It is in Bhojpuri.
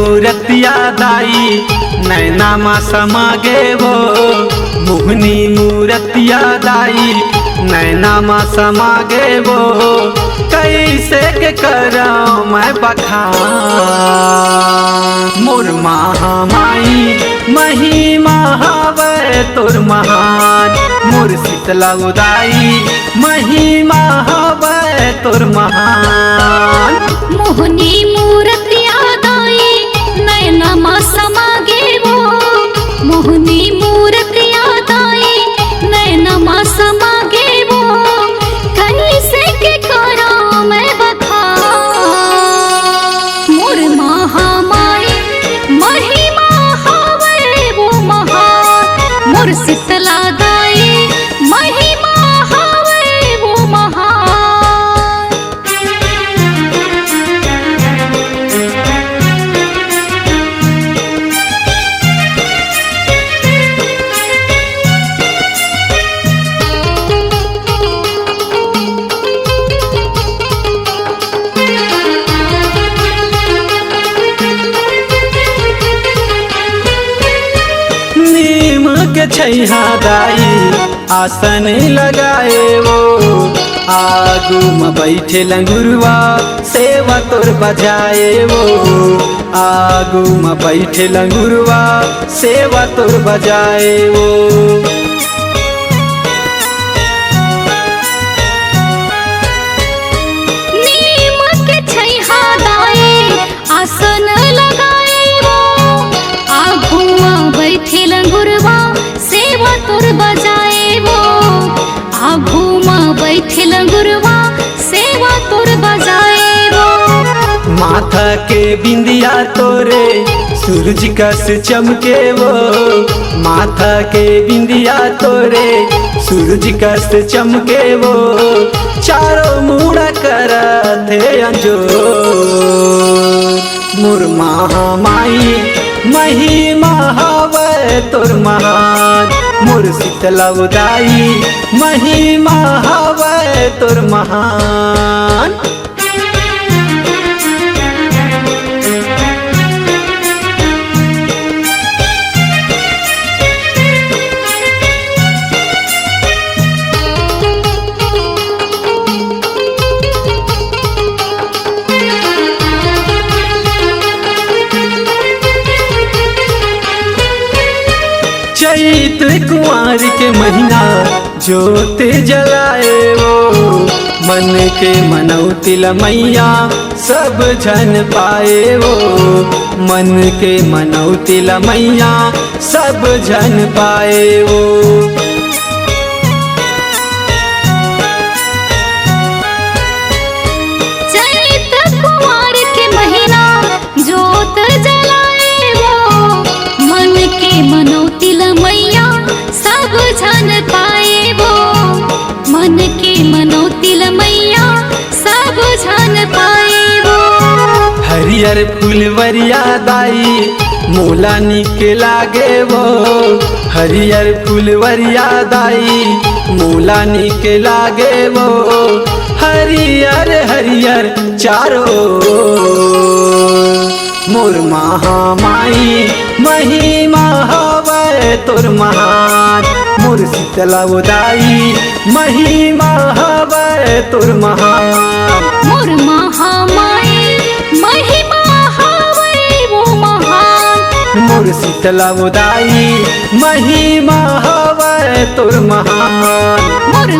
मूरतिया दाई नैना मा समागे वो मोहनी मूरतिया दाई नैना मा समागे वो कैसे के कराऊं मैं बखान मोर महामाई महिमा हवे तोर महान मोर शीतला उदाई महिमा हवे तोर महान मोहनी मूरतिया दाई नैना मा समागे वो मोहनी मूरतिया दाई नैना मा समागे वो कैसे के कराऊं मैं बखान मोर महामाई महिमा हवे वो महान मोर शीतला दाई महिमा हवे वो महान। नीम के छैहा दाई आसन लगाए वो आगू में बैठे लंगुरवा सेवा तोर बजाए वो आगू में बैठे लंगुरवा सेवा तोर बजाए वो नीम के छैहा दाई आसन लगाए वो आगू में बैठे लंगुरवा सेवा तोर बजाए वो आगू में बैठे लंगुरवा सेवा तोर बजाए वो माथा के बिंदिया तोरे सूरज कस चमके वो माथा के बिंदिया तोरे सूरज कस चमके वो चारों मुड़ा करते अंजोर मोर महामाई महिमा हवे तोर महान मोर शीतला उदाई महिमा हवे तोर महान चैत कुंवर के महीना ज्योत जलाए वो मन के मनौती मैया सब जन पाए वो मन के मनौती मैया सब जन पाए वो चैत कुंवर के महीना ज्योत जलाए वो मन के मनौती मैया सब जन पाए वो मन के मनौती मैया सब जन पाए वो हरियर फुलवरिया दाई मोला निके लागे वो हरियर फुलवरिया दाई मोला निके लागे वो हरियर हरियर चारो मोर महामाई महिमा हवे तोर महान मोर शीतला उदाई महिमा हवे तोर महान मोर महामाई महिमा हवे वो महान मोर शीतला उदाई महिमा हवे तोर महान मोर